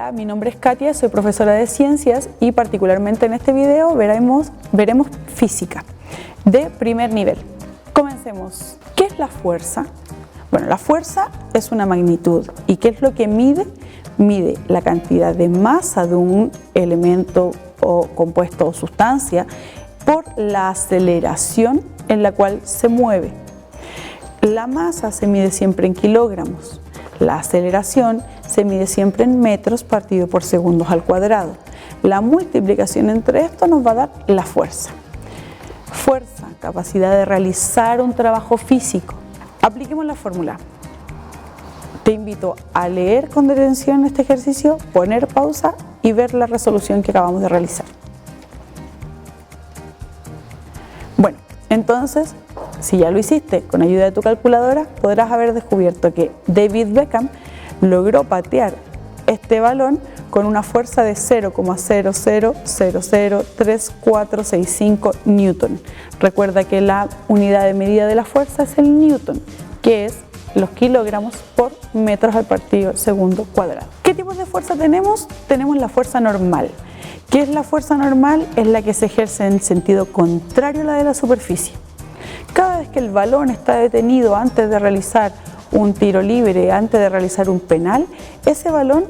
Hola, mi nombre es Katia, soy profesora de ciencias y particularmente en este video veremos física de primer nivel. Comencemos. ¿Qué es la fuerza? Bueno, la fuerza es una magnitud. ¿Y qué es lo que mide? Mide la cantidad de masa de un elemento o compuesto o sustancia por la aceleración en la cual se mueve. La masa se mide siempre en kilogramos. La aceleración se mide siempre en metros partido por segundos al cuadrado. La multiplicación entre esto nos va a dar la fuerza. Fuerza, capacidad de realizar un trabajo físico. Apliquemos la fórmula. Te invito a leer con detención este ejercicio, poner pausa y ver la resolución que acabamos de realizar. Bueno, entonces, si ya lo hiciste con ayuda de tu calculadora, podrás haber descubierto que David Beckham logró patear este balón con una fuerza de 0,00003465 newton. Recuerda que la unidad de medida de la fuerza es el newton, que es los kilogramos por metros al partido segundo cuadrado. ¿Qué tipos de fuerza tenemos? Tenemos la fuerza normal. ¿Qué es la fuerza normal? Es la que se ejerce en sentido contrario a la de la superficie. Cada vez que el balón está detenido antes de realizar un tiro libre, antes de realizar un penal, ese balón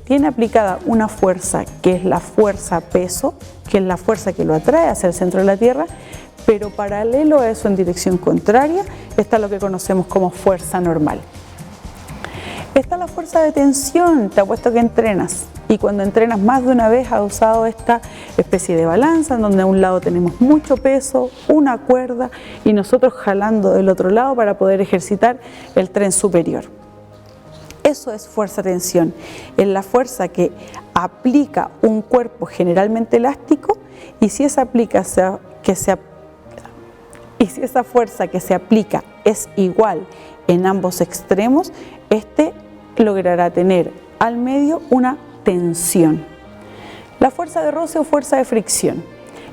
tiene aplicada una fuerza que es la fuerza peso, que es la fuerza que lo atrae hacia el centro de la Tierra, pero paralelo a eso en dirección contraria está lo que conocemos como fuerza normal. Está la fuerza de tensión, te apuesto que entrenas, y cuando entrenas más de una vez has usado esta especie de balanza en donde a un lado tenemos mucho peso, una cuerda y nosotros jalando del otro lado para poder ejercitar el tren superior. Eso es fuerza-tensión, es la fuerza que aplica un cuerpo generalmente elástico y si esa fuerza que se aplica es igual en ambos extremos, este logrará tener al medio una tensión. La fuerza de roce o fuerza de fricción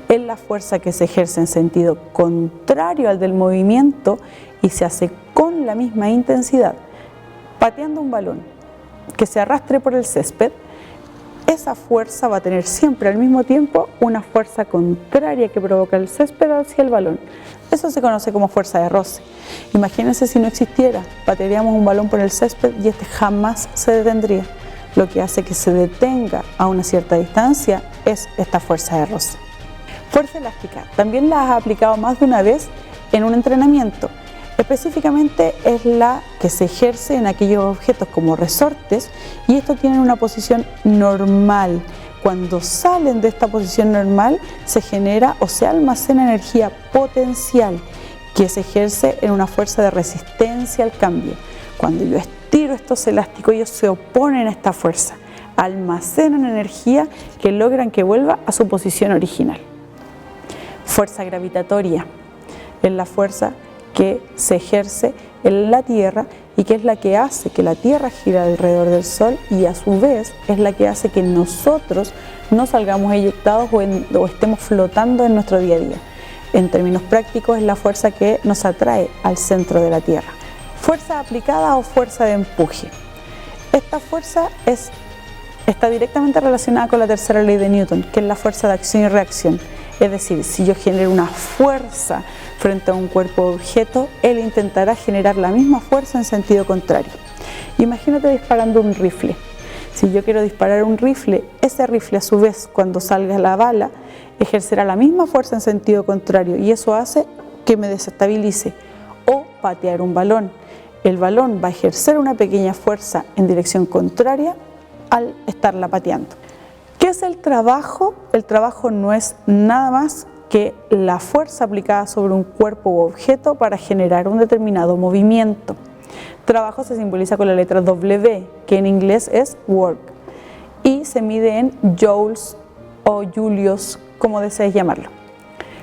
es la fuerza que se ejerce en sentido contrario al del movimiento y se hace con la misma intensidad. Pateando un balón que se arrastre por el césped, esa fuerza va a tener siempre al mismo tiempo una fuerza contraria que provoca el césped hacia el balón. Eso se conoce como fuerza de roce. Imagínense si no existiera, patearíamos un balón por el césped y este jamás se detendría. Lo que hace que se detenga a una cierta distancia es esta fuerza de roce. Fuerza elástica, también la has aplicado más de una vez en un entrenamiento. Específicamente es la que se ejerce en aquellos objetos como resortes y estos tienen una posición normal. Cuando salen de esta posición normal se genera o se almacena energía potencial que se ejerce en una fuerza de resistencia al cambio. Cuando yo estiro estos elásticos ellos se oponen a esta fuerza, almacenan energía que logran que vuelva a su posición original. Fuerza gravitatoria es la fuerza que se ejerce en la Tierra y que es la que hace que la Tierra gire alrededor del Sol y a su vez es la que hace que nosotros no salgamos eyectados o estemos flotando en nuestro día a día. En términos prácticos es la fuerza que nos atrae al centro de la Tierra. Fuerza aplicada o fuerza de empuje. Esta fuerza está directamente relacionada con la tercera ley de Newton, que es la fuerza de acción y reacción. Es decir, si yo genero una fuerza frente a un cuerpo o objeto, él intentará generar la misma fuerza en sentido contrario. Imagínate disparando un rifle. Si yo quiero disparar un rifle, ese rifle a su vez, cuando salga la bala, ejercerá la misma fuerza en sentido contrario y eso hace que me desestabilice. O patear un balón. El balón va a ejercer una pequeña fuerza en dirección contraria al estarla pateando. ¿Qué es el trabajo? El trabajo no es nada más que la fuerza aplicada sobre un cuerpo u objeto para generar un determinado movimiento. Trabajo se simboliza con la letra W, que en inglés es work, y se mide en joules o julios, como desees llamarlo.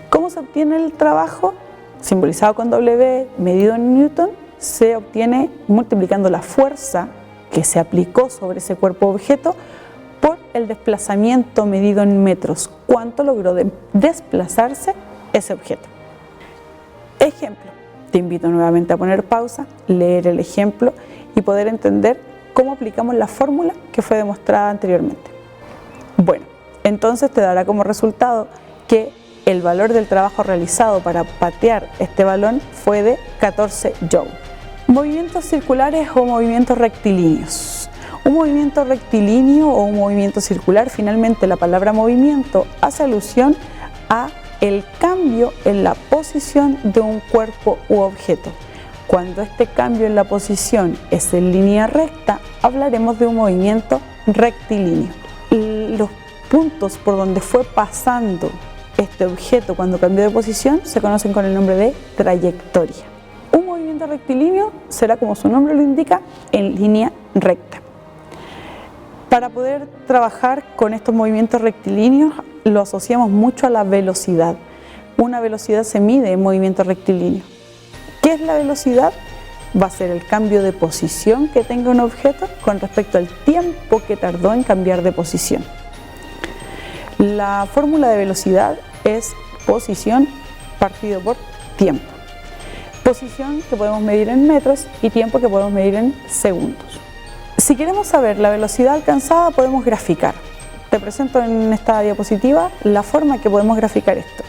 ¿Cómo se obtiene el trabajo? Simbolizado con W, medido en Newton, se obtiene multiplicando la fuerza que se aplicó sobre ese cuerpo u objeto por el desplazamiento medido en metros. ¿Cuánto logró desplazarse ese objeto? Ejemplo. Te invito nuevamente a poner pausa, leer el ejemplo y poder entender cómo aplicamos la fórmula que fue demostrada anteriormente. Bueno, entonces te dará como resultado que el valor del trabajo realizado para patear este balón fue de 14 joules. Movimientos circulares o movimientos rectilíneos. Un movimiento rectilíneo o un movimiento circular, finalmente la palabra movimiento hace alusión a el cambio en la posición de un cuerpo u objeto. Cuando este cambio en la posición es en línea recta, hablaremos de un movimiento rectilíneo. Los puntos por donde fue pasando este objeto cuando cambió de posición se conocen con el nombre de trayectoria. Un movimiento rectilíneo será, como su nombre lo indica, en línea recta. Para poder trabajar con estos movimientos rectilíneos lo asociamos mucho a la velocidad. Una velocidad se mide en movimiento rectilíneo. ¿Qué es la velocidad? Va a ser el cambio de posición que tenga un objeto con respecto al tiempo que tardó en cambiar de posición. La fórmula de velocidad es posición partido por tiempo. Posición que podemos medir en metros y tiempo que podemos medir en segundos. Si queremos saber la velocidad alcanzada, podemos graficar. Te presento en esta diapositiva la forma que podemos graficar esto.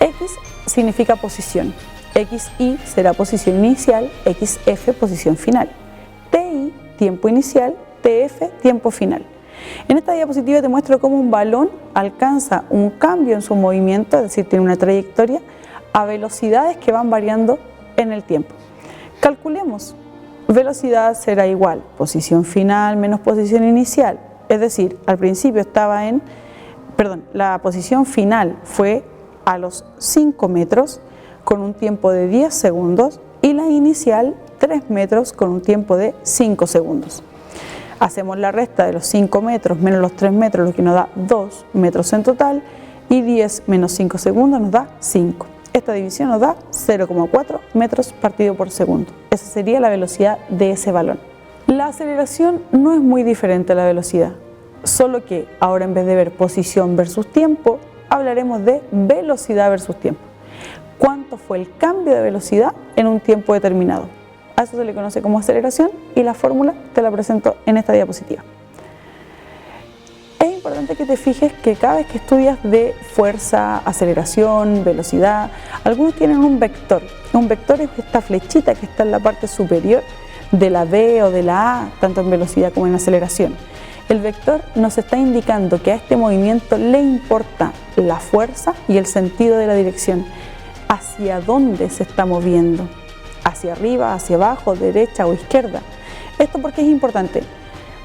X significa posición, XY será posición inicial, XF posición final, TI tiempo inicial, TF tiempo final. En esta diapositiva te muestro cómo un balón alcanza un cambio en su movimiento, es decir, tiene una trayectoria, a velocidades que van variando en el tiempo. Calculemos. Velocidad será igual, posición final menos posición inicial, es decir, al principio estaba la posición final fue a los 5 metros con un tiempo de 10 segundos y la inicial 3 metros con un tiempo de 5 segundos. Hacemos la resta de los 5 metros menos los 3 metros, lo que nos da 2 metros en total, y 10 menos 5 segundos nos da 5. Esta división nos da 0,4 metros partido por segundo. Esa sería la velocidad de ese balón. La aceleración no es muy diferente a la velocidad, solo que ahora en vez de ver posición versus tiempo, hablaremos de velocidad versus tiempo. ¿Cuánto fue el cambio de velocidad en un tiempo determinado? A eso se le conoce como aceleración y la fórmula te la presento en esta diapositiva. Es importante que te fijes que cada vez que estudias de fuerza, aceleración, velocidad, algunos tienen un vector. Un vector es esta flechita que está en la parte superior de la B o de la A, tanto en velocidad como en aceleración. El vector nos está indicando que a este movimiento le importa la fuerza y el sentido de la dirección, hacia dónde se está moviendo, hacia arriba, hacia abajo, derecha o izquierda. ¿Esto por qué es importante?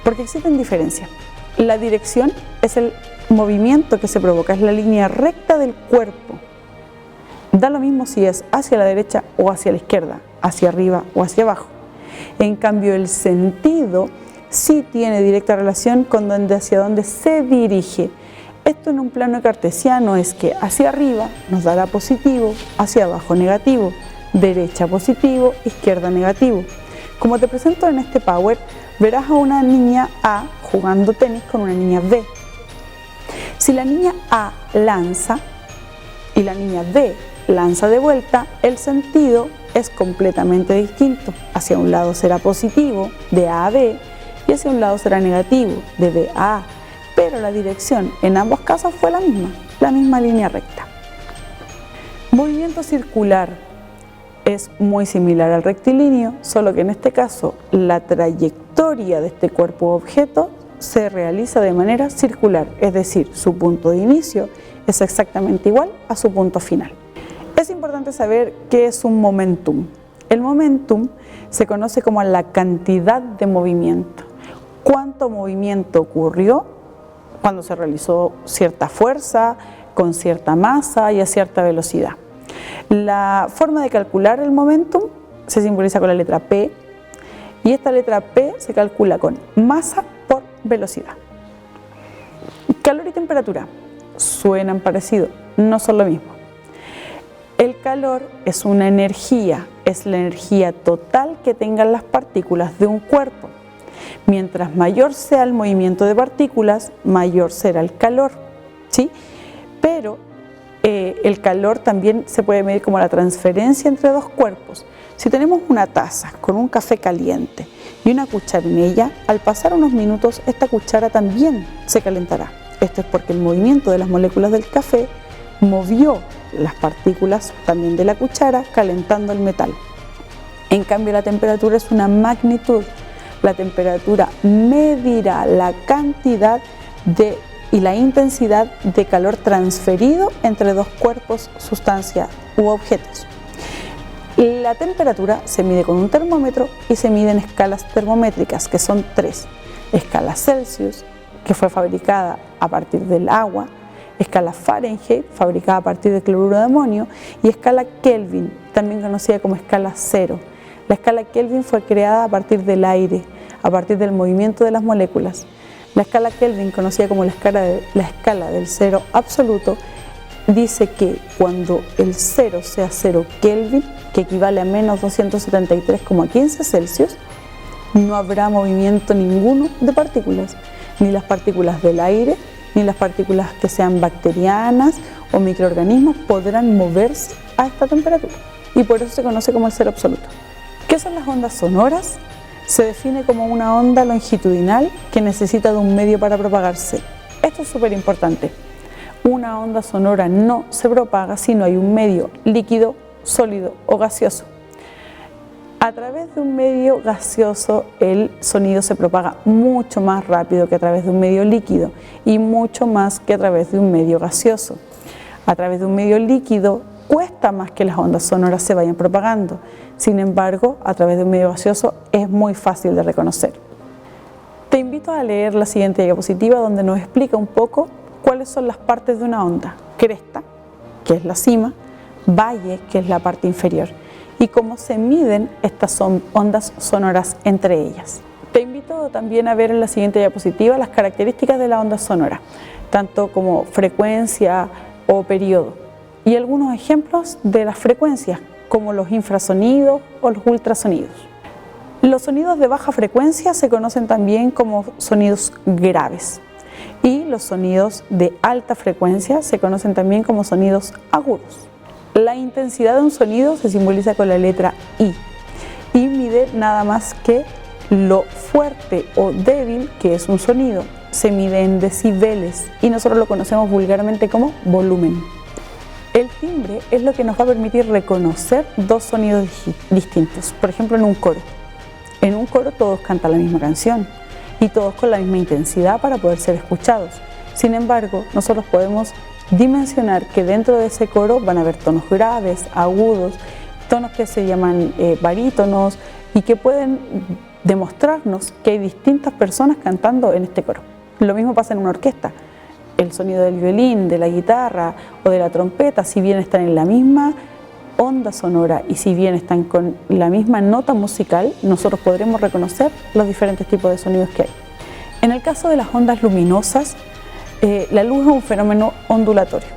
Porque existen diferencias. La dirección es el movimiento que se provoca, es la línea recta del cuerpo. Da lo mismo si es hacia la derecha o hacia la izquierda, hacia arriba o hacia abajo. En cambio, el sentido sí tiene directa relación con hacia dónde se dirige. Esto en un plano cartesiano es que hacia arriba nos dará positivo, hacia abajo negativo, derecha positivo, izquierda negativo. Como te presento en este Power, verás a una niña A jugando tenis con una niña B. Si la niña A lanza y la niña B lanza de vuelta, el sentido es completamente distinto. Hacia un lado será positivo, de A a B, y hacia un lado será negativo, de B a A. Pero la dirección en ambos casos fue la misma línea recta. Movimiento circular es muy similar al rectilíneo, solo que en este caso la trayectoria de este cuerpo u objeto se realiza de manera circular, es decir, su punto de inicio es exactamente igual a su punto final. Es importante saber qué es un momentum. El momentum se conoce como la cantidad de movimiento. ¿Cuánto movimiento ocurrió cuando se realizó cierta fuerza, con cierta masa y a cierta velocidad? La forma de calcular el momentum se simboliza con la letra P y esta letra P se calcula con masa por velocidad. Calor y temperatura suenan parecido, no son lo mismo. El calor es una energía, es la energía total que tengan las partículas de un cuerpo. Mientras mayor sea el movimiento de partículas, mayor será el calor, ¿sí? Pero el calor también se puede medir como la transferencia entre dos cuerpos. Si tenemos una taza con un café caliente y una cuchara en ella, al pasar unos minutos esta cuchara también se calentará. Esto es porque el movimiento de las moléculas del café movió las partículas también de la cuchara, calentando el metal. En cambio, la temperatura es una magnitud. La temperatura medirá la cantidad y la intensidad de calor transferido entre dos cuerpos, sustancias u objetos. La temperatura se mide con un termómetro y se mide en escalas termométricas, que son 3. Escala Celsius, que fue fabricada a partir del agua, escala Fahrenheit, fabricada a partir de cloruro de amonio, y escala Kelvin, también conocida como escala 0. La escala Kelvin fue creada a partir del aire, a partir del movimiento de las moléculas. La escala Kelvin, conocida como la escala del cero absoluto, dice que cuando el 0 sea 0 Kelvin, que equivale a menos 273,15 Celsius, no habrá movimiento ninguno de partículas, ni las partículas del aire, ni las partículas que sean bacterianas o microorganismos podrán moverse a esta temperatura. Y por eso se conoce como el cero absoluto. ¿Qué son las ondas sonoras? Se define como una onda longitudinal que necesita de un medio para propagarse. Esto es súper importante. Una onda sonora no se propaga si no hay un medio líquido, sólido o gaseoso. A través de un medio gaseoso el sonido se propaga mucho más rápido que a través de un medio líquido y mucho más que a través de un medio gaseoso. A través de un medio líquido cuesta más que las ondas sonoras se vayan propagando. Sin embargo, a través de un medio gaseoso es muy fácil de reconocer. Te invito a leer la siguiente diapositiva donde nos explica un poco cuáles son las partes de una onda. Cresta, que es la cima, valle, que es la parte inferior, y cómo se miden estas ondas sonoras entre ellas. Te invito también a ver en la siguiente diapositiva las características de la onda sonora, tanto como frecuencia o periodo, y algunos ejemplos de las frecuencias, como los infrasonidos o los ultrasonidos. Los sonidos de baja frecuencia se conocen también como sonidos graves, y los sonidos de alta frecuencia se conocen también como sonidos agudos. La intensidad de un sonido se simboliza con la letra I y mide nada más que lo fuerte o débil que es un sonido. Se mide en decibeles y nosotros lo conocemos vulgarmente como volumen. El timbre es lo que nos va a permitir reconocer dos sonidos distintos. Por ejemplo, en un coro. En un coro todos cantan la misma canción y todos con la misma intensidad para poder ser escuchados. Sin embargo, nosotros podemos dimensionar que dentro de ese coro van a haber tonos graves, agudos, tonos que se llaman barítonos y que pueden demostrarnos que hay distintas personas cantando en este coro. Lo mismo pasa en una orquesta. El sonido del violín, de la guitarra o de la trompeta, si bien están en la misma onda sonora y si bien están con la misma nota musical, nosotros podremos reconocer los diferentes tipos de sonidos que hay. En el caso de las ondas luminosas, la luz es un fenómeno ondulatorio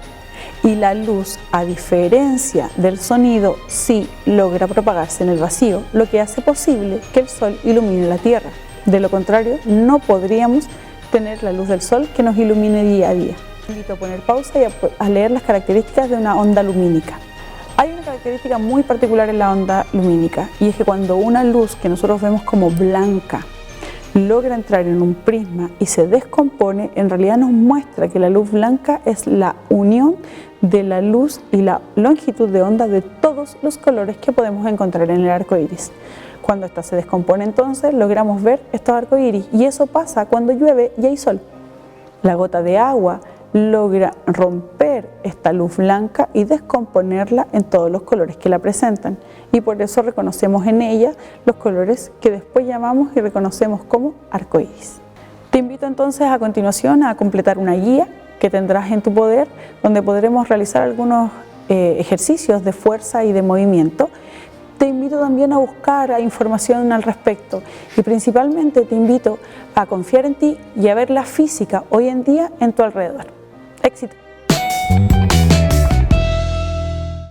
y la luz, a diferencia del sonido, sí logra propagarse en el vacío, lo que hace posible que el sol ilumine la Tierra. De lo contrario, no podríamos tener la luz del sol que nos ilumine día a día. Invito a poner pausa y a leer las características de una onda lumínica. Hay una característica muy particular en la onda lumínica y es que cuando una luz que nosotros vemos como blanca logra entrar en un prisma y se descompone, en realidad nos muestra que la luz blanca es la unión de la luz y la longitud de onda de todos los colores que podemos encontrar en el arco iris. Cuando esta se descompone, entonces logramos ver estos arcos iris y eso pasa cuando llueve y hay sol. La gota de agua logra romper esta luz blanca y descomponerla en todos los colores que la presentan y por eso reconocemos en ella los colores que después llamamos y reconocemos como arcoíris. Te invito entonces a continuación a completar una guía que tendrás en tu poder donde podremos realizar algunos ejercicios de fuerza y de movimiento. Te invito también a buscar información al respecto y principalmente te invito a confiar en ti y a ver la física hoy en día en tu alrededor. Éxito.